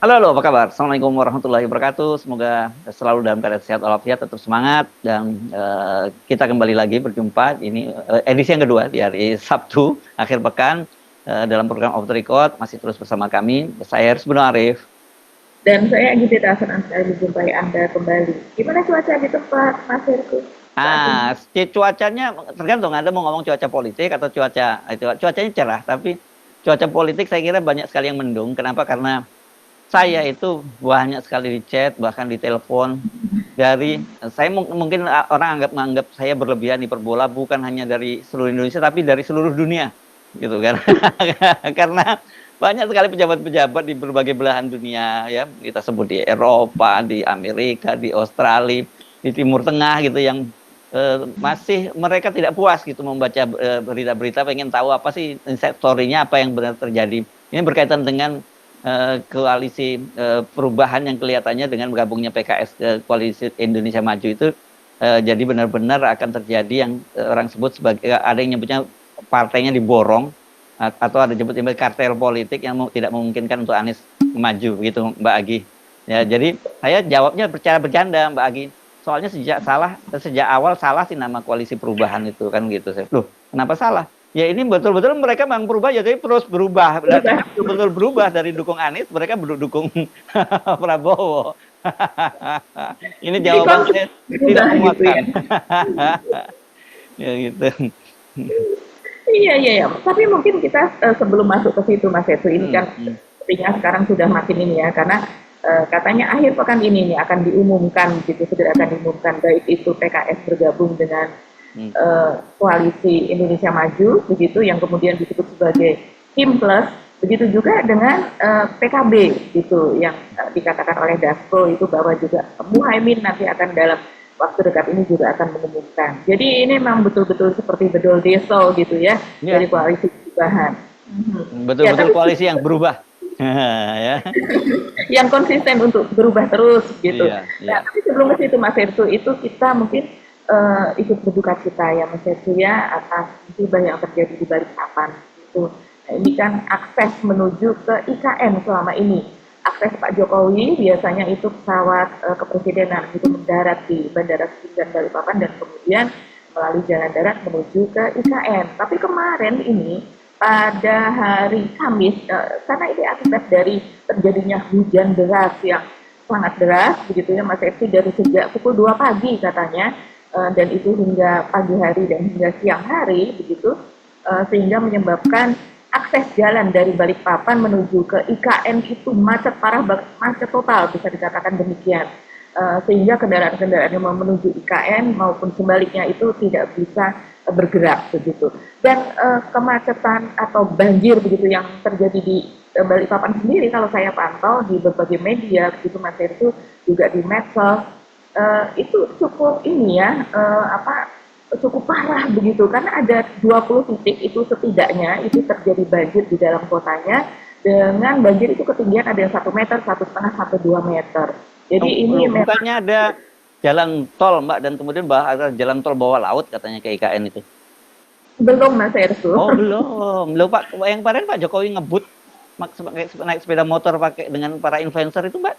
Halo, halo, apa kabar? Assalamualaikum warahmatullahi wabarakatuh. Semoga selalu dalam keadaan sehat walafiat, tetap semangat dan kita kembali lagi berjumpa. Ini edisi yang kedua di hari Sabtu akhir pekan dalam program Off the Record, masih terus bersama kami. Saya Haris Bin Arif. Dan saya Gita senang sekali menjumpai Anda kembali. Gimana cuaca di tempat Mas Herku saat ini? Cuacanya tergantung Anda mau ngomong cuaca politik atau cuacanya cerah, tapi cuaca politik saya kira banyak sekali yang mendung. Kenapa? Karena saya itu banyak sekali di chat, bahkan di telepon dari saya mungkin orang menganggap saya berlebihan hiperbola bukan hanya dari seluruh Indonesia tapi dari seluruh dunia gitu kan. Karena banyak sekali pejabat-pejabat di berbagai belahan dunia ya, kita sebut di Eropa, di Amerika, di Australia, di Timur Tengah gitu yang masih mereka tidak puas gitu membaca berita-berita, pengen tahu apa sih story-nya, apa yang benar terjadi. Ini berkaitan dengan koalisi perubahan yang kelihatannya dengan bergabungnya PKS ke koalisi Indonesia Maju itu jadi benar-benar akan terjadi yang orang sebut sebagai ada yang nyebutnya partainya diborong atau ada nyebut kartel politik yang tidak memungkinkan untuk Anies maju gitu Mbak Agi. Ya, jadi saya jawabnya secara bercanda Mbak Agi. Soalnya sejak awal salah sih nama koalisi perubahan itu kan gitu. Loh, kenapa salah? Ya ini betul-betul mereka memang berubah, jadi terus berubah. Berarti betul-betul berubah dari dukung Anies, mereka dukung Prabowo. Ini Jadi jawaban konsep saya tidak berubah gitu memuaskan. ya. Ya gitu. Iya, iya, iya. Tapi mungkin kita sebelum masuk ke situ Mas Herku, ini kan Hmm. sepertinya sekarang sudah makin ini ya, karena katanya akhir pekan ini nih akan diumumkan gitu, segera akan diumumkan baik itu PKS bergabung dengan Hmm. koalisi Indonesia Maju begitu yang kemudian disebut sebagai Kim Plus, begitu juga dengan PKB gitu yang dikatakan oleh Dasko itu bahwa juga Muhaimin nanti akan dalam waktu dekat ini juga akan mengumumkan. Jadi ini memang betul-betul seperti bedol deso gitu ya dari Ya, koalisi perubahan. Ya, betul-betul tapi koalisi yang berubah. Ya. yang konsisten untuk berubah terus gitu. Iya, Nah, iya. tapi sebelum ke situ Mas Hertu, itu kita mungkin ikut berduka cita ya Mas Hertu ya atas musibah yang terjadi di Balikpapan itu. Nah, ini kan akses menuju ke IKN selama ini. Akses Pak Jokowi biasanya itu pesawat kepresidenan itu mendarat di Bandara Seringan Balikpapan dan kemudian melalui jalan darat menuju ke IKN. Tapi kemarin ini pada hari Kamis, karena ini akibat dari terjadinya hujan deras yang sangat deras, begitu ya Mas Epsi, dari sejak pukul 2 pagi katanya, dan itu hingga pagi hari dan hingga siang hari, begitu, sehingga menyebabkan akses jalan dari Balikpapan menuju ke IKN itu macet parah, macet total bisa dikatakan demikian. Sehingga kendaraan-kendaraan yang mau menuju IKN maupun sebaliknya itu tidak bisa bergerak begitu. Dan kemacetan atau banjir begitu yang terjadi di Balikpapan sendiri kalau saya pantau di berbagai media begitu Mas itu juga di medsos itu cukup ini ya cukup parah begitu karena ada 20 titik itu setidaknya itu terjadi banjir di dalam kotanya dengan banjir itu ketinggian ada yang 1 meter, 1,5 sampai 2 meter. Jadi ini Loh, memang bukannya ada jalan tol, Mbak, dan kemudian ada jalan tol bawah laut katanya ke IKN itu. belum Mas Ersu. Oh, belum. Loh, Pak, yang kemarin Pak Jokowi ngebut naik sepeda motor pakai dengan para influencer itu, Mbak.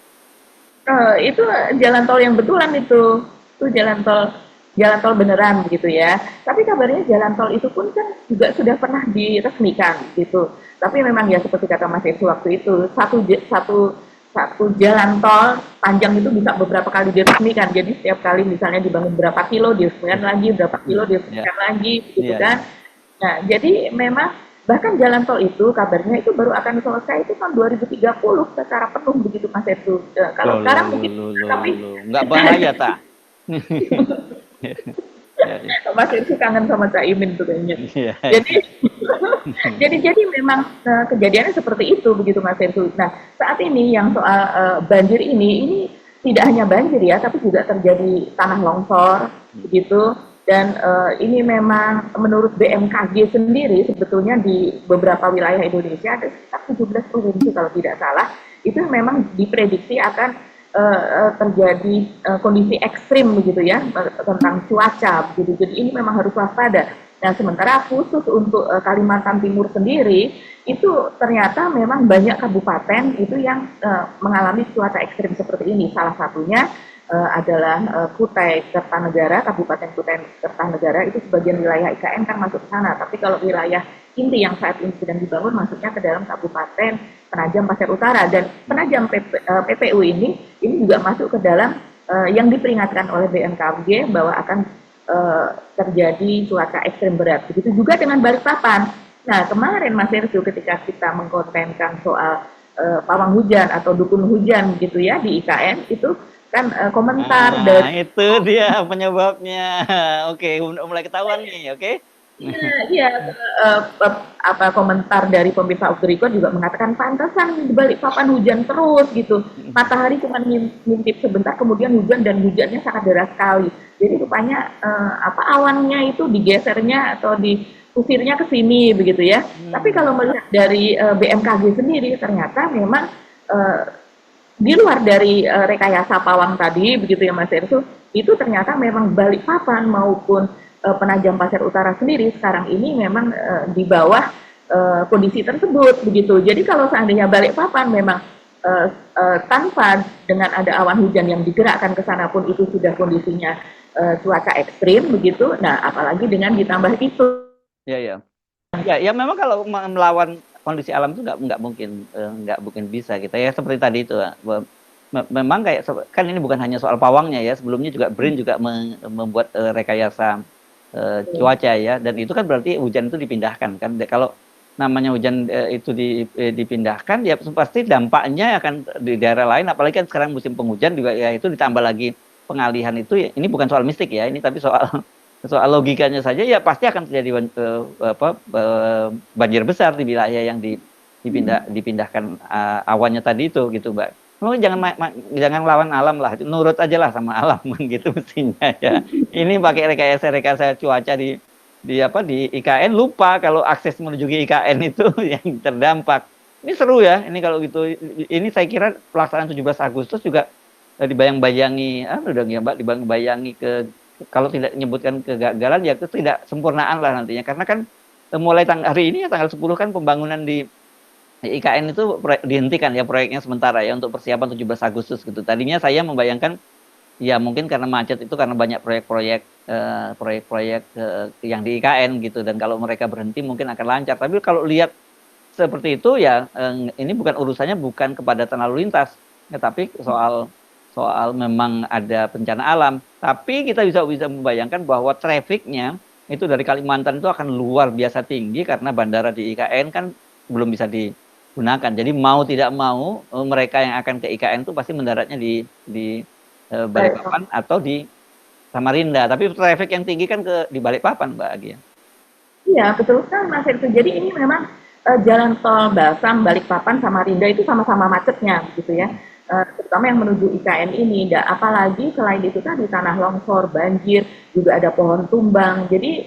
Itu jalan tol yang betulan itu jalan tol beneran gitu ya. Tapi kabarnya jalan tol itu pun kan juga sudah pernah diresmikan gitu. Tapi memang ya seperti kata Mas Yesu waktu itu satu satu jalan tol panjang itu bisa beberapa kali diresmikan. Jadi setiap kali misalnya dibangun berapa kilo diresmikan lagi, berapa kilo Ya, diresmikan lagi, gitu iya, kan. iya. Nah, jadi memang bahkan jalan tol itu kabarnya itu baru akan selesai itu tahun 2030 secara penuh begitu Mas Edu. Kalau Loh, loh, sekarang loh, mungkin loh, loh, tapi loh. Nggak bahaya, ta? Ya, ya. Mas Edu kangen sama Cak Imin tuh kayaknya. Iya, Jadi iya. jadi memang kejadiannya seperti itu begitu Mas Edu. Nah, saat ini yang soal banjir ini tidak hanya banjir ya, tapi juga terjadi tanah longsor begitu. Dan ini memang menurut BMKG sendiri sebetulnya di beberapa wilayah Indonesia ada sekitar 17 provinsi kalau tidak salah itu memang diprediksi akan terjadi kondisi ekstrim begitu ya tentang cuaca begitu. Jadi ini memang harus waspada. Nah, sementara khusus untuk Kalimantan Timur sendiri, itu ternyata memang banyak kabupaten itu yang mengalami cuaca ekstrim seperti ini. Salah satunya adalah Kutai Kertanegara, Kabupaten Kutai Kertanegara, itu sebagian wilayah IKN kan masuk ke sana. Tapi kalau wilayah inti yang saat ini sedang dibangun masuknya ke dalam Kabupaten Penajam Pasir Utara, dan Penajam PPU ini juga masuk ke dalam yang diperingatkan oleh BMKG bahwa akan terjadi cuaca ekstrem berat. Begitu juga dengan Balikpapan. Nah, kemarin Mas Ersu ketika kita mengkontenkan soal pawang hujan atau dukun hujan gitu ya di IKN, itu kan komentar Nah, dari itu dia penyebabnya. Oke, mulai ketahuan nih, oke? iya, apa komentar dari pemirsa off the record juga mengatakan pantesan di balik papan hujan terus gitu. Matahari cuma ngintip sebentar kemudian hujan, dan hujannya sangat deras sekali. Jadi rupanya apa awannya itu digesernya atau diusirnya ke sini begitu ya. Tapi kalau melihat dari BMKG sendiri ternyata memang eh, di luar dari rekayasa pawang tadi begitu ya Mas Ersu, itu ternyata memang Balikpapan maupun Penajam Pasir Utara sendiri sekarang ini memang di bawah kondisi tersebut begitu. Jadi kalau seandainya Balikpapan memang tanpa dengan ada awan hujan yang digerakkan ke sana pun itu sudah kondisinya cuaca ekstrim begitu. Nah, apalagi dengan ditambah itu. Ya, ya. Ya, ya memang kalau melawan kondisi alam itu nggak mungkin bisa kita ya seperti tadi itu memang kayak kan ini bukan hanya soal pawangnya ya, sebelumnya juga BRIN juga membuat rekayasa cuaca ya, dan itu kan berarti hujan itu dipindahkan kan. Kalau namanya hujan itu dipindahkan ya pasti dampaknya akan di daerah lain, apalagi kan sekarang musim penghujan juga ya, itu ditambah lagi pengalihan itu ya, ini bukan soal mistik ya, ini tapi soal logikanya saja ya pasti akan terjadi banjir besar di wilayah yang dipindahkan awannya tadi itu gitu Mbak. Mungkin jangan lawan alam lah, nurut aja lah sama alam gitu mestinya ya. Ini pakai rekayasa cuaca di IKN, lupa kalau akses menuju ke IKN itu yang terdampak. Ini seru ya, ini kalau gitu. Ini saya kira pelaksanaan 17 Agustus juga dibayang-bayangi, udah ya Mbak, dibayang-bayangi kalau tidak menyebutkan kegagalan ya ketidaksempurnaan lah nantinya, karena kan mulai hari ini ya tanggal 10 kan pembangunan di IKN itu dihentikan ya proyeknya sementara ya untuk persiapan 17 Agustus gitu. Tadinya saya membayangkan ya mungkin karena macet itu karena banyak proyek-proyek yang di IKN gitu, dan kalau mereka berhenti mungkin akan lancar. Tapi kalau lihat seperti itu ya ini urusannya bukan kepadatan lalu lintas, ya, tapi soal memang ada bencana alam. Tapi kita bisa membayangkan bahwa trafficnya itu dari Kalimantan itu akan luar biasa tinggi karena bandara di IKN kan belum bisa digunakan. Jadi mau tidak mau mereka yang akan ke IKN itu pasti mendaratnya di Balikpapan atau di Samarinda. Tapi traffic yang tinggi kan di Balikpapan, Mbak Agia. Iya, betul sekali Mas Irto. Jadi ini memang jalan tol Balsam, Balikpapan, Samarinda itu sama-sama macetnya gitu ya. Terutama yang menuju IKN ini, apalagi selain itu tadi tanah longsor, banjir, juga ada pohon tumbang. Jadi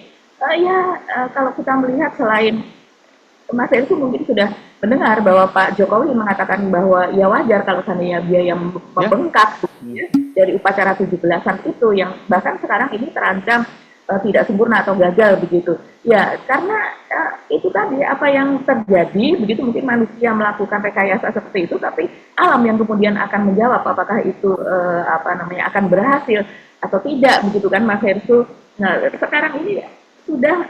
kalau kita melihat selain Mas Irto mungkin sudah mendengar bahwa Pak Jokowi mengatakan bahwa ya wajar kalau seandainya biaya membengkak ya, dari upacara 17-an itu yang bahkan sekarang ini terancam tidak sempurna atau gagal begitu. Ya, karena itu tadi apa yang terjadi begitu, mungkin manusia melakukan rekayasa seperti itu, tapi alam yang kemudian akan menjawab apakah itu akan berhasil atau tidak begitu kan Mas Hersu. Nah, sekarang ini sudah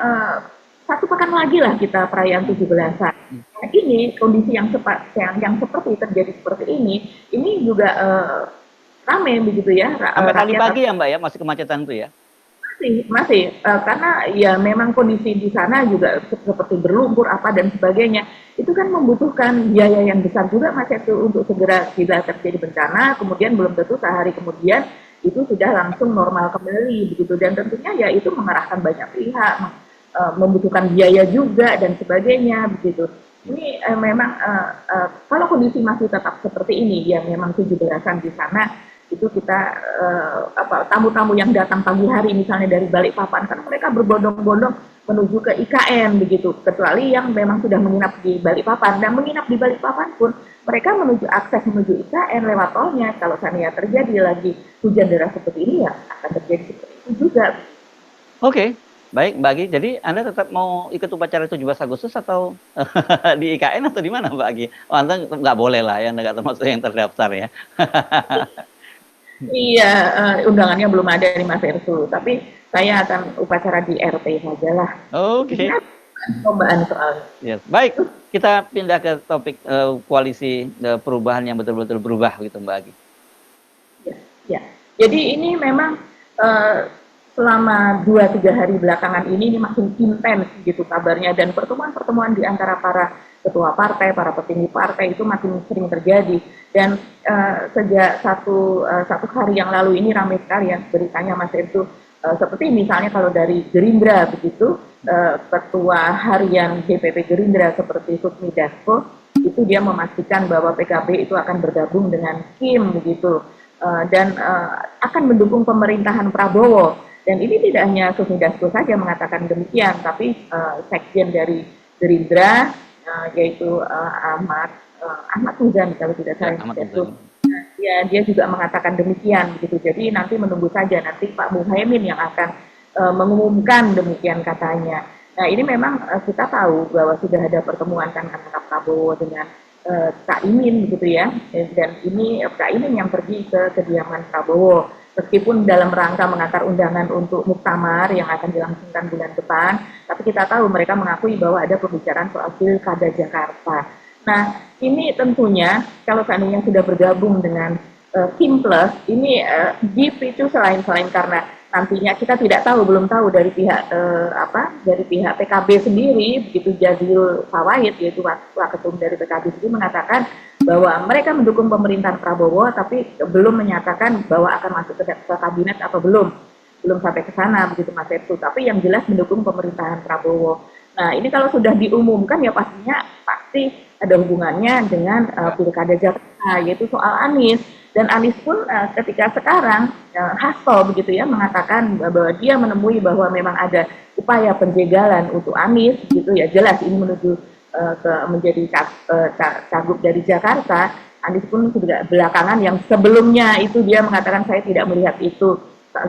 1 pekan lagi lah kita perayaan 17-an. Nah, ini kondisi yang seperti terjadi seperti ini juga ramai begitu ya. Sampai tadi pagi ya Mbak ya, masih kemacetan tuh ya? Masih karena ya memang kondisi di sana juga seperti berlumpur apa dan sebagainya, itu kan membutuhkan biaya yang besar juga Mas itu untuk segera bila terjadi bencana, kemudian belum tentu sehari kemudian itu sudah langsung normal kembali begitu, dan tentunya ya itu mengerahkan banyak pihak, membutuhkan biaya juga dan sebagainya begitu. Ini memang kalau kondisi masih tetap seperti ini ya memang 17-an di sana itu kita tamu-tamu yang datang pagi hari misalnya dari Balikpapan kan mereka berbondong-bondong menuju ke IKN begitu, kecuali yang memang sudah menginap di Balikpapan, dan menginap di Balikpapan pun mereka akses menuju IKN lewat tolnya. Kalau seandainya terjadi lagi hujan deras seperti ini ya akan terjadi seperti itu juga. Oke. Baik, Mbak Agi. Jadi Anda tetap mau ikut upacara 17 Agustus atau di IKN atau di mana, Mbak Agi? Oh, Anda nggak boleh lah ya, Anda nggak termasuk yang terdaftar ya. Iya, undangannya belum ada nih Mas Ersu, tapi saya akan upacara di RT saja lah. Oke. Ini perlombaan soalnya. Yes. Baik, kita pindah ke topik koalisi perubahan yang betul-betul berubah gitu, Mbak Agi. Ya, ya. Jadi ini memang eh, selama 2-3 hari belakangan ini makin intens gitu kabarnya, dan pertemuan-pertemuan di antara para ketua partai, para petinggi partai itu makin sering terjadi. Dan sejak satu hari yang lalu ini ramai sekali ya beritanya Mas itu, seperti misalnya kalau dari Gerindra begitu, ketua harian DPP Gerindra seperti Sufmi Dasko itu dia memastikan bahwa PKB itu akan bergabung dengan Kim begitu. Dan akan mendukung pemerintahan Prabowo. Dan ini tidak hanya Sufmi Dasko saja mengatakan demikian, tapi sekjen dari Gerindra, yaitu Ahmad Muzani kalau tidak salah, ya, dia juga mengatakan demikian begitu. Jadi nanti menunggu saja, nanti Pak Muhaimin yang akan mengumumkan demikian katanya. Nah ini memang kita tahu bahwa sudah ada pertemuan kan antara Prabowo dengan Cak Imin begitu ya, dan ini Cak Imin yang pergi ke kediaman Prabowo, meskipun dalam rangka mengantar undangan untuk muktamar yang akan dilangsungkan bulan depan, tapi kita tahu mereka mengakui bahwa ada pembicaraan soal pilkada Jakarta. Nah ini tentunya kalau seandainya sudah bergabung dengan Kim Plus, ini dipicu selain karena nantinya kita tidak tahu, belum tahu dari pihak dari pihak PKB sendiri begitu. Jazilul Fawait yaitu waketum dari PKB sendiri mengatakan bahwa mereka mendukung pemerintahan Prabowo, tapi belum menyatakan bahwa akan masuk ke kabinet atau belum sampai ke sana begitu Mas Epsu, tapi yang jelas mendukung pemerintahan Prabowo. Nah ini kalau sudah diumumkan ya pasti ada hubungannya dengan pilkada Jakarta, yaitu soal Anies. Dan Anies pun ketika sekarang Hasto begitu ya mengatakan bahwa dia menemui bahwa memang ada upaya penjegalan untuk Anies gitu ya, jelas ini menuju ke menjadi cagup dari Jakarta. Anies pun juga belakangan yang sebelumnya itu dia mengatakan saya tidak melihat itu,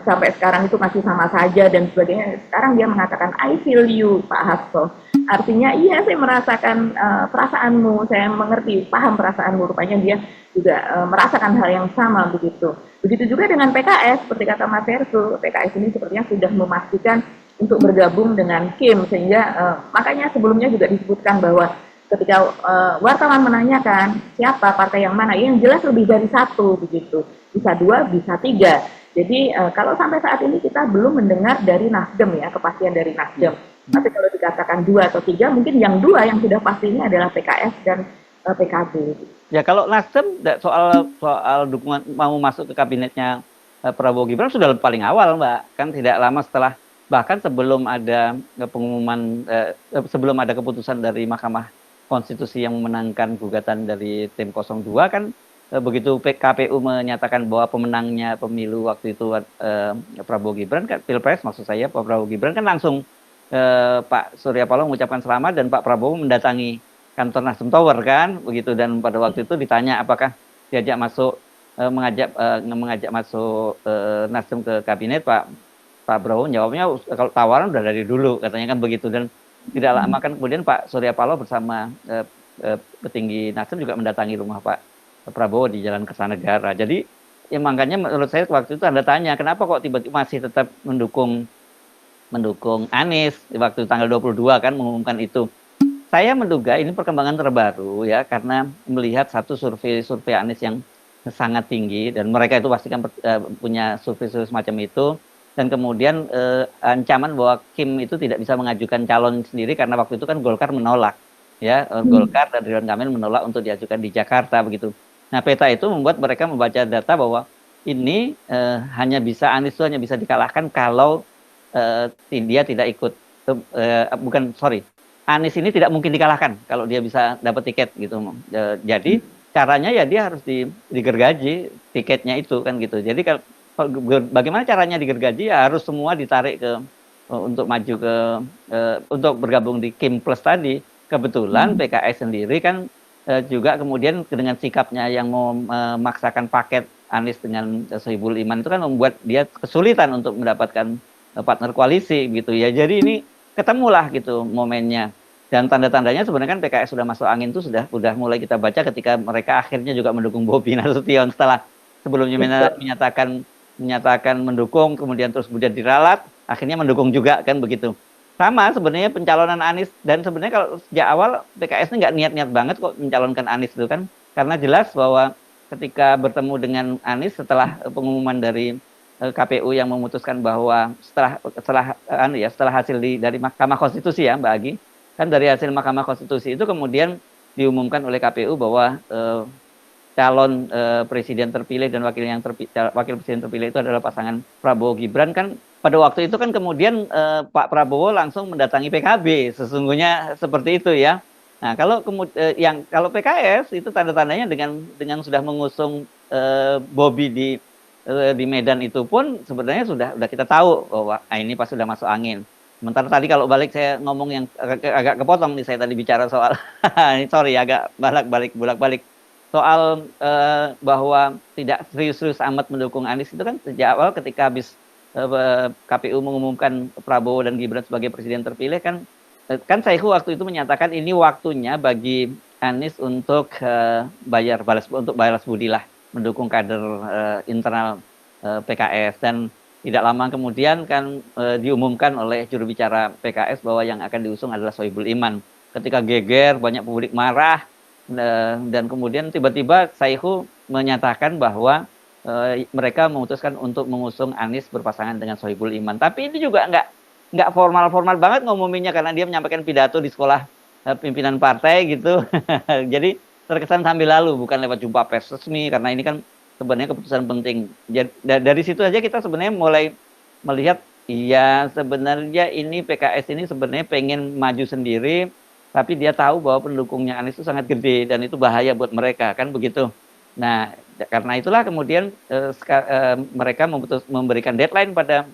sampai sekarang itu masih sama saja dan sebagainya. Sekarang dia mengatakan I feel you Pak Hasto. Artinya iya saya merasakan perasaanmu, saya mengerti, paham perasaanmu. Rupanya dia juga merasakan hal yang sama begitu. Begitu juga dengan PKS, seperti kata Mas Hersu, PKS ini sepertinya sudah memastikan untuk bergabung dengan Kim, sehingga makanya sebelumnya juga disebutkan bahwa ketika wartawan menanyakan siapa partai yang mana, yang jelas lebih dari satu begitu, bisa 2, bisa 3. Jadi kalau sampai saat ini kita belum mendengar dari Nasdem ya, kepastian dari Nasdem. Tapi kalau dikatakan 2 atau 3, mungkin yang 2 yang sudah pastinya adalah PKS dan PKB. Ya kalau Nasdem soal dukungan mau masuk ke kabinetnya Prabowo Gibran sudah paling awal, Mbak. Kan tidak lama setelah, bahkan sebelum ada pengumuman, sebelum ada keputusan dari Mahkamah Konstitusi yang memenangkan gugatan dari tim 02 kan, begitu KPU menyatakan bahwa pemenangnya pemilu waktu itu Prabowo Gibran kan, Pilpres maksud saya, Pak Prabowo Gibran kan langsung Pak Surya Paloh mengucapkan selamat dan Pak Prabowo mendatangi kantor Nasdem Tower kan begitu, dan pada waktu itu ditanya apakah diajak masuk mengajak masuk Nasdem ke kabinet, Pak Prabowo jawabnya kalau tawaran udah dari dulu katanya kan begitu. Dan tidak lama kan kemudian Pak Surya Paloh bersama petinggi Nasdem juga mendatangi rumah Pak Prabowo di Jalan Kertanegara. Jadi ya makanya menurut saya waktu itu Anda tanya kenapa kok tiba-tiba masih tetap mendukung Anies waktu tanggal 22 kan mengumumkan itu. Saya menduga ini perkembangan terbaru ya, karena melihat satu survei Anies yang sangat tinggi, dan mereka itu pasti kan punya survei semacam itu, dan kemudian ancaman bahwa Kim itu tidak bisa mengajukan calon sendiri karena waktu itu kan Golkar menolak ya, Golkar dan Ridwan Kamil menolak untuk diajukan di Jakarta begitu. Nah peta itu membuat mereka membaca data bahwa ini hanya bisa Anies itu hanya bisa dikalahkan kalau dia tidak ikut, Anies ini tidak mungkin dikalahkan kalau dia bisa dapat tiket gitu. Jadi caranya ya dia harus digergaji tiketnya itu kan gitu. Jadi kalau bagaimana caranya digergaji ya harus semua ditarik ke untuk maju ke untuk bergabung di Kim Plus tadi. Kebetulan PKS sendiri kan juga kemudian dengan sikapnya yang mau memaksakan paket Anies dengan Sohibul Iman itu kan membuat dia kesulitan untuk mendapatkan partner koalisi gitu ya. Jadi ini ketemulah gitu momennya. Dan tanda-tandanya sebenarnya kan PKS sudah masuk angin itu sudah mulai kita baca ketika mereka akhirnya juga mendukung Bobi Nasution setelah sebelumnya menyatakan mendukung, kemudian terus kemudian diralat, akhirnya mendukung juga kan begitu. Sama sebenarnya pencalonan Anies, dan sebenarnya kalau sejak awal PKS ini nggak niat-niat banget kok mencalonkan Anies itu kan, karena jelas bahwa ketika bertemu dengan Anies setelah pengumuman dari KPU yang memutuskan bahwa setelah hasil dari Mahkamah Konstitusi ya Mbak Agi, kan dari hasil Mahkamah Konstitusi itu kemudian diumumkan oleh KPU bahwa calon presiden terpilih dan wakil presiden terpilih itu adalah pasangan Prabowo Gibran. Kan pada waktu itu kan kemudian Pak Prabowo langsung mendatangi PKB, sesungguhnya seperti itu ya. Nah kalau kalau PKS itu tanda-tandanya dengan sudah mengusung Bobi di Medan itu pun sebenarnya sudah kita tahu bahwa ini pas sudah masuk angin. Sementara tadi kalau balik saya ngomong yang agak kepotong nih, saya tadi bicara soal sorry agak bolak-balik soal bahwa tidak serius-serius amat mendukung Anies itu kan sejak awal ketika habis KPU mengumumkan Prabowo dan Gibran sebagai presiden terpilih kan Saihu waktu itu menyatakan ini waktunya bagi Anies untuk balas budi lah, mendukung kader internal PKS. Dan tidak lama kemudian kan diumumkan oleh juru bicara PKS bahwa yang akan diusung adalah Sohibul Iman. Ketika geger, banyak publik marah, dan kemudian tiba-tiba Saihu menyatakan bahwa mereka memutuskan untuk mengusung Anies berpasangan dengan Sohibul Iman. Tapi ini juga nggak formal-formal banget ngomonginnya, karena dia menyampaikan pidato di sekolah pimpinan partai gitu. Jadi terkesan sambil lalu, bukan lewat jumpa pers resmi, karena ini kan sebenarnya keputusan penting. Jadi, dari situ aja kita sebenarnya mulai melihat, iya sebenarnya ini PKS ini sebenarnya pengen maju sendiri, tapi dia tahu bahwa pendukungnya Anies itu sangat gede dan itu bahaya buat mereka, kan begitu. Nah, karena itulah kemudian mereka memberikan deadline pada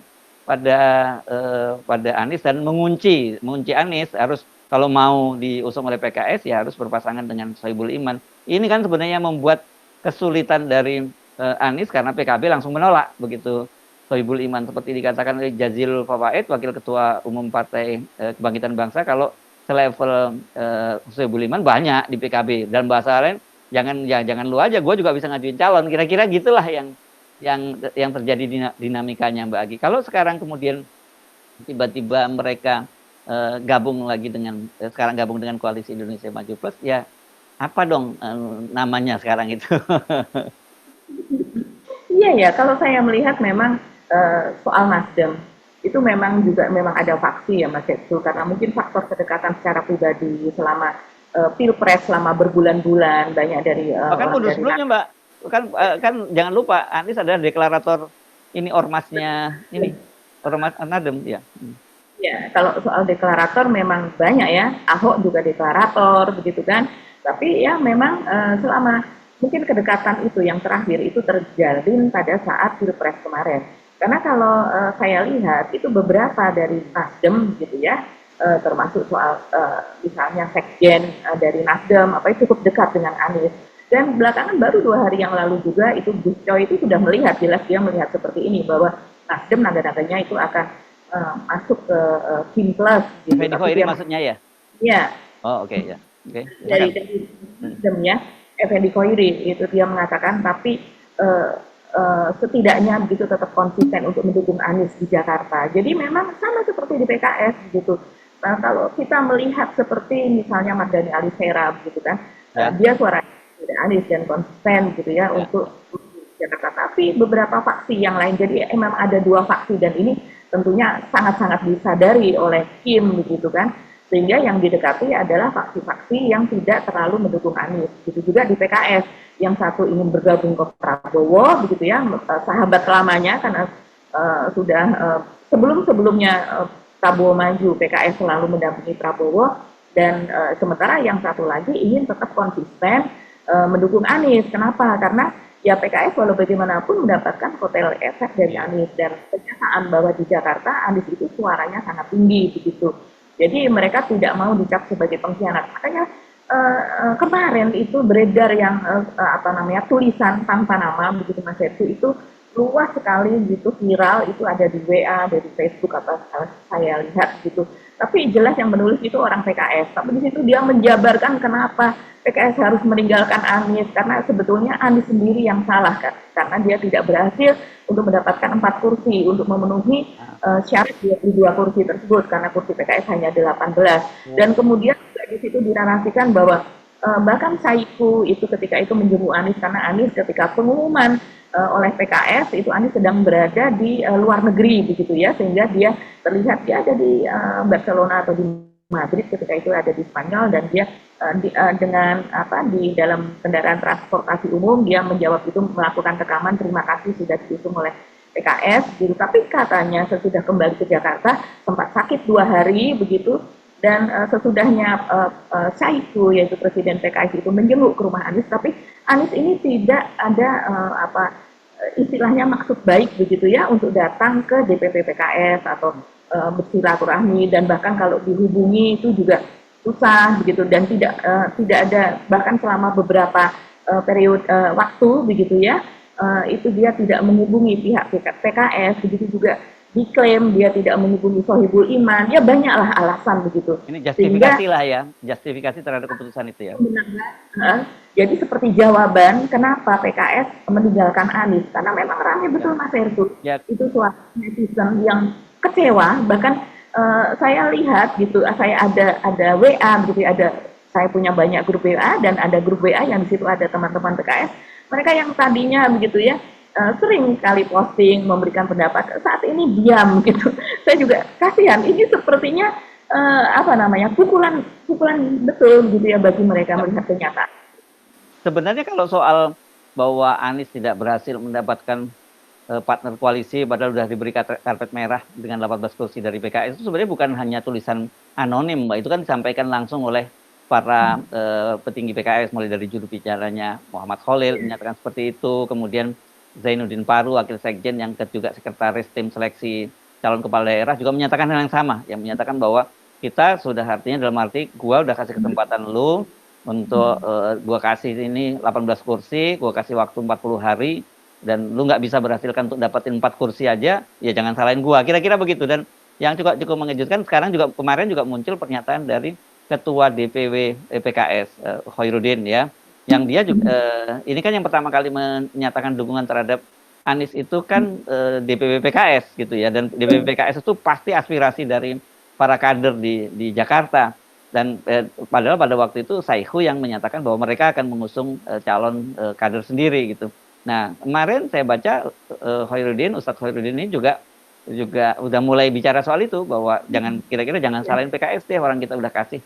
Anies dan mengunci Anies harus, kalau mau diusung oleh PKS ya harus berpasangan dengan Sohibul Iman. Ini kan sebenarnya membuat kesulitan dari Anies karena PKB langsung menolak begitu Sohibul Iman, seperti dikatakan oleh Jazil Fawaid, Wakil Ketua Umum Partai Kebangkitan Bangsa, kalau selevel Sohibul Iman banyak di PKB, dan bahasa lain jangan lu aja, gue juga bisa ngajuin calon, kira-kira gitulah yang terjadi dinamikanya Mbak Agi. Kalau sekarang kemudian tiba-tiba mereka gabung dengan Koalisi Indonesia Maju Plus, ya apa dong namanya sekarang itu? Iya ya, kalau saya melihat memang soal Nasdem itu memang ada faksi ya Mas Setsu, karena mungkin faktor kedekatan secara pribadi selama Pilpres selama berbulan-bulan, banyak dari bahkan mundur sebelumnya Mbak, kan jangan lupa Anies adalah deklarator ini ormasnya ini, ormas Nasdem ya. Ya, kalau soal deklarator memang banyak ya, Ahok juga deklarator begitu kan. Tapi ya memang selama mungkin kedekatan itu yang terakhir itu terjalin pada saat Pilpres kemarin. Karena kalau saya lihat itu beberapa dari Nasdem gitu ya, termasuk soal misalnya sekjen dari Nasdem apa itu cukup dekat dengan Anies. Dan belakangan baru 2 hari yang lalu juga itu Gus Coy itu sudah melihat, jelas dia melihat seperti ini bahwa Nasdem nada-nadanya itu akan masuk ke Kim Plus gitu. Effendi Khoiri maksudnya ya? Iya. Oh oke ya. Oke. Dari Nasdem ya, Effendi Khoiri itu dia mengatakan, tapi setidaknya begitu tetap konsisten untuk mendukung Anies di Jakarta. Jadi memang sama seperti di PKS gitu. Nah, kalau kita melihat seperti misalnya Mardhani Alisera gitu kan, dia suaranya Anies dan konsisten gitu ya untuk Jakarta. Tapi beberapa faksi yang lain, jadi memang ada 2 faksi, dan ini tentunya sangat-sangat disadari oleh Kim begitu kan, sehingga yang didekati adalah faksi-faksi yang tidak terlalu mendukung Anies. Begitu juga di PKS, yang satu ingin bergabung ke Prabowo begitu ya, sahabat lamanya karena sudah sebelum-sebelumnya Prabowo maju, PKS selalu mendampingi Prabowo, dan sementara yang satu lagi ingin tetap konsisten mendukung Anies. Kenapa? Karena ya PKS walau bagaimanapun mendapatkan kotel efek dari Anies, dan kenyataan bahwa di Jakarta Anies itu suaranya sangat tinggi begitu. Jadi mereka tidak mau dicap sebagai pengkhianat. Makanya kemarin itu beredar yang tulisan tanpa nama begitu Mas Setsu, itu luas sekali gitu, viral itu ada di WA, ada di Facebook apa saya lihat gitu. Tapi jelas yang menulis itu orang PKS. Tapi di situ dia menjabarkan kenapa PKS harus meninggalkan Anies karena sebetulnya Anies sendiri yang salah kan, karena dia tidak berhasil untuk mendapatkan 4 kursi untuk memenuhi syarat 22 kursi tersebut karena kursi PKS hanya 18. Dan kemudian di situ dinarasikan bahwa bahkan Saiku itu ketika itu menjenguk Anies karena Anies ketika pengumuman oleh PKS itu Anies sedang berada di luar negeri begitu ya, sehingga dia terlihat dia ada di Barcelona atau di Madrid ketika itu ada di Spanyol, dan dia dengan apa di dalam kendaraan transportasi umum dia menjawab itu, melakukan rekaman terima kasih sudah diusung oleh PKS gitu. Tapi katanya sesudah kembali ke Jakarta sempat sakit 2 hari begitu, dan sesudahnya Saiku yaitu presiden PKS itu menjenguk ke rumah Anies, tapi Anies ini tidak ada istilahnya maksud baik begitu ya untuk datang ke DPP PKS atau bersilaturahmi, dan bahkan kalau dihubungi itu juga susah begitu, dan tidak ada, bahkan selama beberapa periode waktu begitu ya, itu dia tidak menghubungi pihak PKS, begitu juga diklaim dia tidak menghubungi Sohibul Iman, ya banyaklah alasan begitu. Ini justifikasi lah ya, justifikasi terhadap keputusan itu ya. Benar-benar, jadi seperti jawaban kenapa PKS meninggalkan Anies, karena memang ramai betul Mas Ertu, Ya. itu suara netizen yang kecewa, bahkan saya lihat gitu, saya ada WA gitu, saya punya banyak grup WA dan ada grup WA yang di situ ada teman-teman PKS, mereka yang tadinya begitu ya sering kali posting memberikan pendapat, saat ini diam gitu. Saya juga kasihan, ini sepertinya pukulan betul gitu ya bagi mereka melihat kenyataan. Sebenarnya kalau soal bahwa Anies tidak berhasil mendapatkan partner koalisi padahal sudah diberi karpet merah dengan 18 kursi dari PKS, itu sebenarnya bukan hanya tulisan anonim, Mbak. Itu kan disampaikan langsung oleh para petinggi PKS, mulai dari juru bicaranya Muhammad Khalil menyatakan seperti itu, kemudian Zainuddin Paru, wakil sekjen yang juga sekretaris tim seleksi calon kepala daerah juga menyatakan hal yang sama, yang menyatakan bahwa kita sudah, artinya dalam arti gua udah kasih kesempatan lu untuk gua kasih ini 18 kursi, gua kasih waktu 40 hari, dan lu nggak bisa berhasilkan untuk dapetin 4 kursi aja, ya jangan salahin gua, kira-kira begitu. Dan yang cukup mengejutkan sekarang juga, kemarin juga muncul pernyataan dari ketua DPW PKS Khairuddin ya, yang dia juga ini kan yang pertama kali menyatakan dukungan terhadap Anies itu kan DPW PKS gitu ya, dan DPW PKS itu pasti aspirasi dari para kader di Jakarta, dan padahal pada waktu itu Saiku yang menyatakan bahwa mereka akan mengusung calon kader sendiri gitu. Nah kemarin saya baca Ustadz Khairuddin ini juga udah mulai bicara soal itu, bahwa kira-kira jangan salahin PKS deh, orang kita udah kasih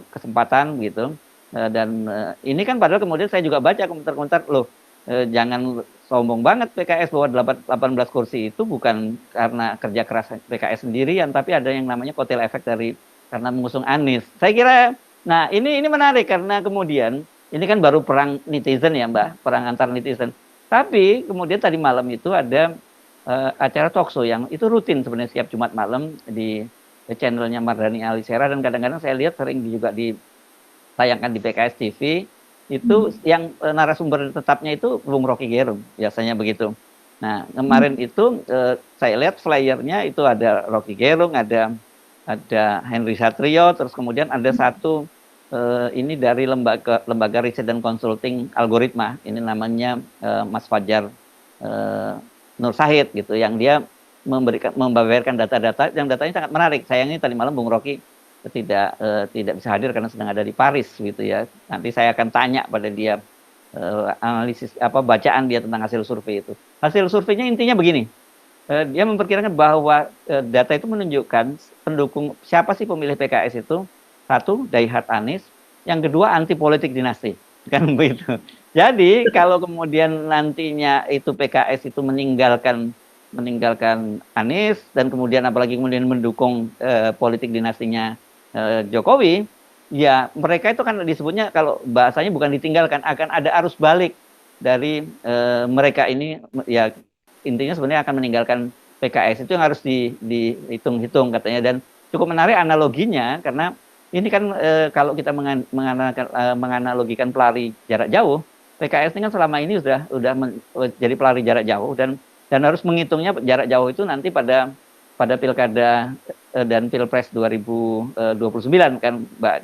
kesempatan gitu. Dan ini kan padahal kemudian saya juga baca komentar-komentar, loh jangan sombong banget PKS bahwa 18 kursi itu bukan karena kerja keras PKS sendirian, tapi ada yang namanya kotel efek karena mengusung Anies. Saya kira, nah ini menarik karena kemudian ini kan baru perang netizen ya Mbak, perang antar netizen. Tapi kemudian tadi malam itu ada acara talkshow yang itu rutin sebenarnya setiap Jumat malam di channelnya Mardhani Alisera, dan kadang-kadang saya lihat sering juga ditayangkan di PKS TV. Itu yang narasumber tetapnya itu Bung Rocky Gerung, biasanya begitu. Nah kemarin itu saya lihat flyernya itu ada Rocky Gerung, ada Henry Satrio, terus kemudian ada satu ini dari lembaga riset dan konsulting algoritma, ini namanya Mas Fajar Nur Sahid gitu, yang dia membabarkan data-data yang datanya sangat menarik. Sayangnya tadi malam Bung Rocky tidak bisa hadir karena sedang ada di Paris gitu ya. Nanti saya akan tanya pada dia analisis bacaan dia tentang hasil survei itu. Hasil surveinya intinya begini. Dia memperkirakan bahwa data itu menunjukkan pendukung siapa sih pemilih PKS itu. Satu, diehard Anies, yang kedua anti politik dinasti. Kan begitu. Jadi kalau kemudian nantinya itu PKS itu meninggalkan Anies, dan kemudian apalagi kemudian mendukung politik dinastinya Jokowi, ya mereka itu kan disebutnya, kalau bahasanya bukan ditinggalkan, akan ada arus balik dari mereka ini, ya intinya sebenarnya akan meninggalkan PKS. Itu yang harus dihitung-hitung katanya. Dan cukup menarik analoginya, karena ini kan kalau kita menganalogikan pelari jarak jauh, PKS ini kan selama ini sudah jadi pelari jarak jauh, dan dan harus menghitungnya jarak jauh itu nanti pada pilkada dan pilpres 2029 kan Mbak,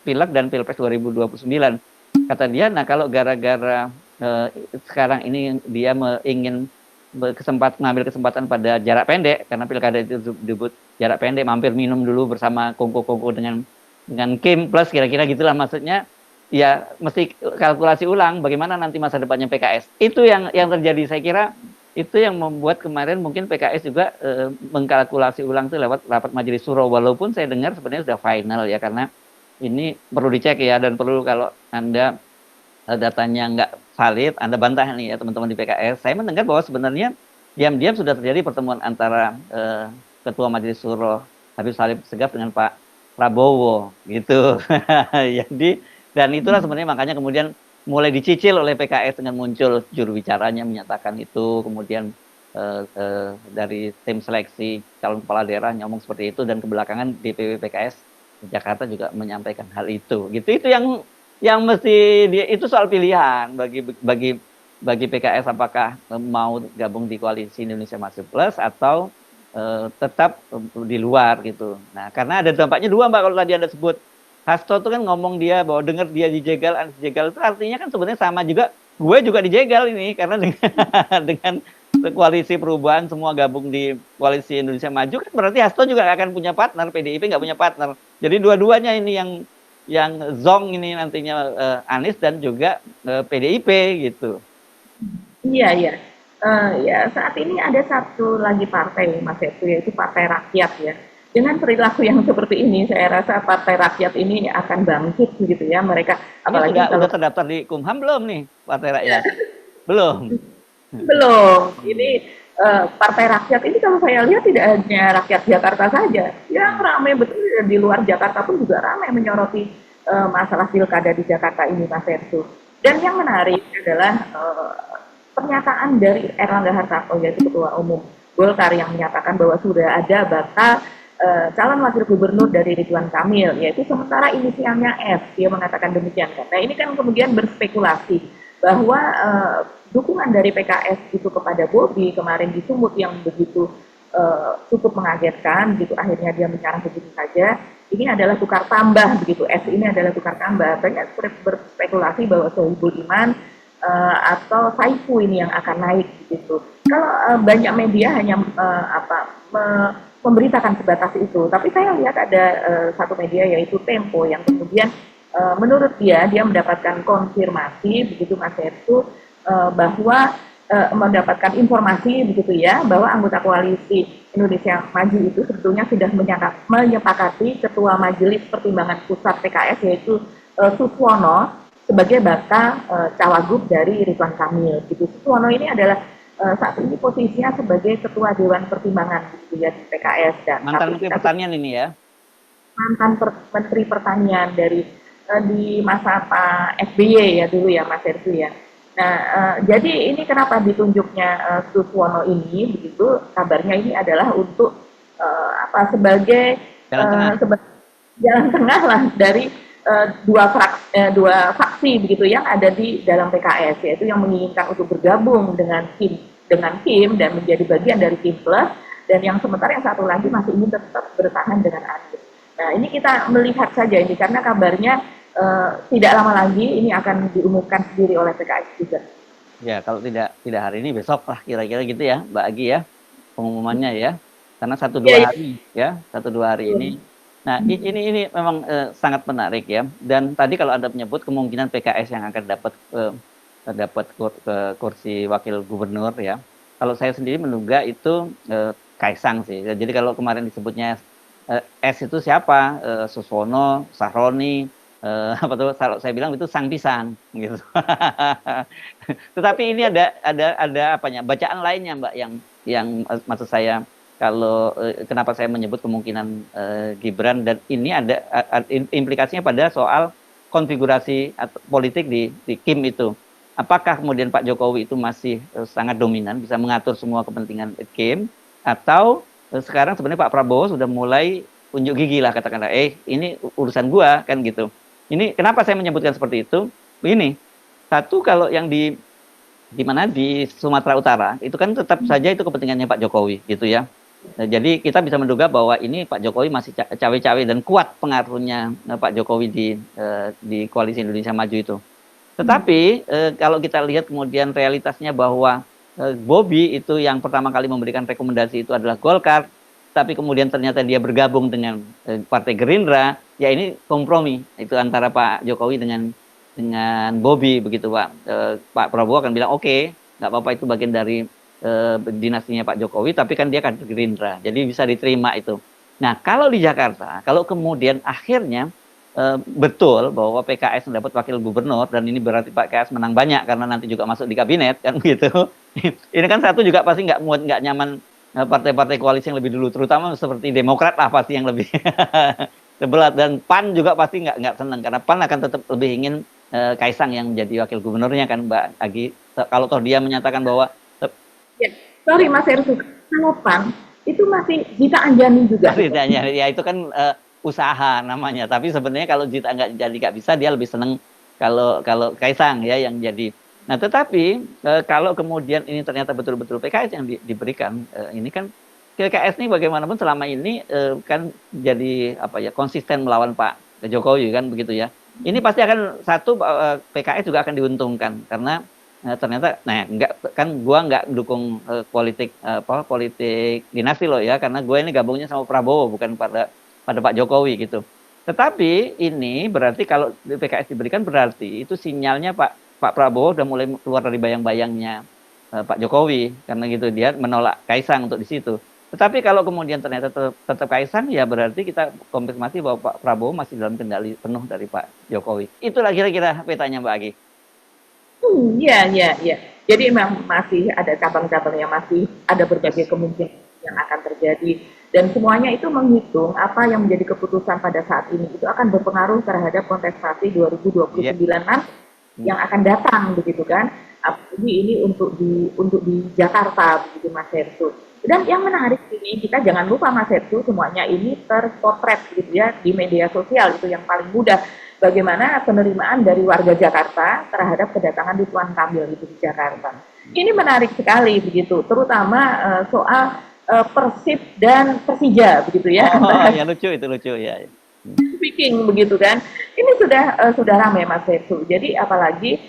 pilek dan pilpres 2029 kata dia. Nah kalau gara-gara sekarang ini dia ingin mengambil kesempatan pada jarak pendek, karena pilkada itu disebut jarak pendek, mampir minum dulu bersama kongko-kongko dengan Kim plus kira-kira gitulah maksudnya. Ya mesti kalkulasi ulang bagaimana nanti masa depannya PKS. Itu yang terjadi, saya kira itu yang membuat kemarin mungkin PKS juga mengkalkulasi ulang itu lewat rapat majelis suro, walaupun saya dengar sebenarnya sudah final ya, karena ini perlu dicek ya, dan perlu kalau Anda datanya nggak valid, Anda bantah nih ya teman-teman di PKS. Saya mendengar bahwa sebenarnya diam-diam sudah terjadi pertemuan antara Ketua Majelis Suro Habib Salim Segaf dengan Pak Prabowo gitu. Jadi dan itulah sebenarnya makanya kemudian mulai dicicil oleh PKS dengan muncul juru bicaranya menyatakan itu, kemudian dari tim seleksi calon kepala daerah ngomong seperti itu, dan kebelakangan DPW PKS Jakarta juga menyampaikan hal itu. Gitu, itu yang mesti itu soal pilihan bagi PKS, apakah mau gabung di koalisi Indonesia Maju Plus atau tetap di luar gitu. Nah, karena ada dampaknya dua Mbak, kalau tadi Anda sebut. Hasto itu kan ngomong dia bahwa dengar dia dijegal, Anies dijegal, itu artinya kan sebenarnya sama juga, gue juga dijegal ini, karena dengan koalisi perubahan semua gabung di koalisi Indonesia Maju, kan berarti Hasto juga akan punya partner, PDIP nggak punya partner. Jadi dua-duanya ini yang zong ini nantinya Anies dan juga PDIP gitu. Iya, iya. Ya, saat ini ada satu lagi partai, Mas Etu, yaitu Partai Rakyat ya. Dengan perilaku yang seperti ini, saya rasa Partai Rakyat ini akan bangkit gitu ya. Mereka, apalagi ini kalau udah terdaftar di Kumham belum nih Partai Rakyat? Belum. belum. Ini Partai Rakyat ini kalau saya lihat tidak hanya rakyat Jakarta saja, yang ramai betul di luar Jakarta pun juga ramai menyoroti masalah pilkada di Jakarta ini, Mas Ersu. Dan yang menarik adalah pernyataan dari Erlangga Hartarto, yaitu Ketua Umum Golkar, yang menyatakan bahwa sudah ada bakal calon wakil gubernur dari Ridwan Kamil, yaitu sementara inisialnya F. Dia mengatakan demikian. Nah ini kan kemudian berspekulasi bahwa dukungan dari PKS itu kepada Bobi kemarin di Sumut yang begitu cukup mengagetkan, begitu akhirnya dia menyerang begitu saja. Ini adalah tukar tambah begitu, S ini adalah tukar tambah. Banyak berspekulasi bahwa Sohibul Iman atau Saifu ini yang akan naik gitu. Kalau banyak media hanya memberitakan sebatas itu, tapi saya lihat ada satu media yaitu Tempo yang kemudian menurut dia mendapatkan konfirmasi begitu Mas Ersu bahwa mendapatkan informasi begitu ya, bahwa anggota koalisi Indonesia Maju itu sebetulnya sudah menyepakati Ketua Majelis Pertimbangan Pusat PKS yaitu Suswono sebagai bakal cawagup dari Ridwan Kamil gitu. Suswono ini adalah saat ini posisinya sebagai Ketua Dewan Pertimbangan gitu ya di PKS, dan mantan Menteri Pertanian ini ya, mantan Menteri Pertanian dari di masa Pak SBY ya dulu ya Mas Ersu ya. Nah jadi ini kenapa ditunjuknya Suswono ini begitu, kabarnya ini adalah untuk sebagai jalan tengah lah dari dua faksi begitu yang ada di dalam PKS, yaitu yang menginginkan untuk bergabung dengan Kim dan menjadi bagian dari Kim Plus, dan yang sementara yang satu lagi masih ingin tetap bertahan dengan Anies. Nah ini kita melihat saja ini, karena kabarnya tidak lama lagi ini akan diumumkan sendiri oleh PKS juga. Ya kalau tidak hari ini besok lah kira-kira gitu ya Mbak Agi ya pengumumannya ya, karena 1-2 hari ya 1-2 hari ini. Nah ini memang sangat menarik ya, dan tadi kalau Anda menyebut kemungkinan PKS yang akan dapat kursi wakil gubernur ya, kalau saya sendiri menduga itu Kaisang sih. Jadi kalau kemarin disebutnya S itu siapa, Suswono, Sahroni, apa tuh kalau saya bilang itu sang pisang gitu. Tetapi ini ada apanya bacaan lainnya Mbak, yang maksud saya, kalau kenapa saya menyebut kemungkinan Gibran, dan ini ada implikasinya pada soal konfigurasi politik di Kim itu. Apakah kemudian Pak Jokowi itu masih sangat dominan, bisa mengatur semua kepentingan Kim, atau sekarang sebenarnya Pak Prabowo sudah mulai unjuk gigi lah katakanlah, ini urusan gua kan gitu. Ini kenapa saya menyebutkan seperti itu? Begini, satu, kalau yang di mana di Sumatera Utara itu kan tetap saja itu kepentingannya Pak Jokowi gitu ya. Nah, jadi kita bisa menduga bahwa ini Pak Jokowi masih cawe-cawe dan kuat pengaruhnya Pak Jokowi di Koalisi Indonesia Maju itu. Tetapi kalau kita lihat kemudian realitasnya bahwa Bobi itu yang pertama kali memberikan rekomendasi itu adalah Golkar, tapi kemudian ternyata dia bergabung dengan Partai Gerindra, ya ini kompromi itu antara Pak Jokowi dengan Bobi begitu Pak. Pak Prabowo akan bilang oke, nggak apa-apa itu bagian dari dinastinya Pak Jokowi, tapi kan dia kader Gerindra, jadi bisa diterima itu. Nah kalau di Jakarta, kalau kemudian akhirnya betul bahwa PKS mendapat wakil gubernur dan ini berarti PKS menang banyak karena nanti juga masuk di kabinet kan gitu. Ini kan satu juga pasti nggak nyaman partai-partai koalisi yang lebih dulu, terutama seperti Demokrat lah pasti yang lebih sebelah, dan PAN juga pasti nggak senang karena PAN akan tetap lebih ingin Kaisang yang menjadi wakil gubernurnya kan Mbak Agi. Kalau toh dia menyatakan bahwa Ya, sorry Mas Heru, kalau PAN itu masih Gita Anjani juga. ceritanya ya itu kan usaha namanya, tapi sebenarnya kalau Jita nggak bisa, dia lebih seneng kalau Kaisang ya yang jadi. Nah tetapi kalau kemudian ini ternyata betul-betul PKS yang diberikan, ini kan PKS ini bagaimanapun selama ini kan jadi apa ya, konsisten melawan Pak Jokowi kan begitu ya. Ini pasti akan satu PKS juga akan diuntungkan karena ternyata enggak kan gua nggak mendukung politik politik dinasti loh ya, karena gue ini gabungnya sama Prabowo bukan pada Pak Jokowi gitu. Tetapi ini berarti kalau PKS diberikan berarti itu sinyalnya Pak Prabowo udah mulai keluar dari bayang-bayangnya Pak Jokowi karena gitu dia menolak Kaisang untuk di situ. Tetapi kalau kemudian ternyata tetap Kaisang, ya berarti kita konfirmasi bahwa Pak Prabowo masih dalam kendali penuh dari Pak Jokowi. Itulah kira-kira petanya Mbak Agi. Iya, iya, iya. Jadi memang masih ada cabang-cabang yang masih ada berbagai Yes. kemungkinan yang akan terjadi dan semuanya itu menghitung apa yang menjadi keputusan pada saat ini itu akan berpengaruh terhadap kontestasi Iya. 2029 nanti yang akan datang begitu kan. Apalagi ini untuk di Jakarta begitu Mas Hersu. Dan yang menarik ini kita jangan lupa Mas Hersu, semuanya ini terpotret gitu ya di media sosial, itu yang paling mudah. Bagaimana penerimaan dari warga Jakarta terhadap kedatangan Ridwan Kamil itu di Jakarta. Ini menarik sekali begitu, terutama soal Persib dan Persija begitu ya. Oh, ya lucu itu lucu ya. Speaking begitu kan. Ini sudah ramai Mas Setsu. Jadi apalagi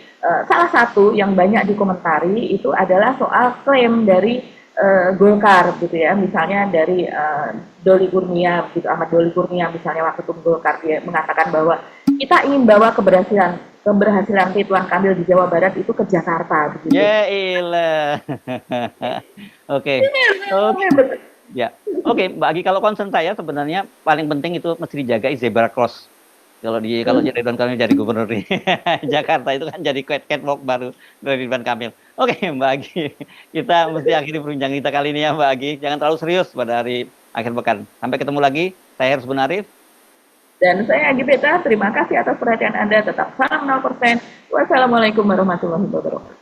salah satu yang banyak dikomentari itu adalah soal klaim dari Golkar gitu ya. Misalnya dari Doli Kurnia, gitu, Ahmad Doli Kurnia misalnya waktu itu Golkar dia mengatakan bahwa kita ingin bawa keberhasilan Ridwan Kamil di Jawa Barat itu ke Jakarta begitu. Ya ilah. Oke. Oke. Ya. Oke, Mbak Agi, kalau concern saya sebenarnya paling penting itu mesti dijaga zebra cross. Kalau jadi Ridwan Kamil jadi gubernur di Jakarta itu kan jadi catwalk baru dari Ridwan Kamil. Oke, Mbak Agi. Kita mesti akhiri perbincangan kita kali ini ya, Mbak Agi. Jangan terlalu serius pada hari akhir pekan. Sampai ketemu lagi. Saya Heru Benarif. Dan saya Agi Beta, terima kasih atas perhatian Anda. Tetap salam 0%. Wassalamualaikum warahmatullahi wabarakatuh.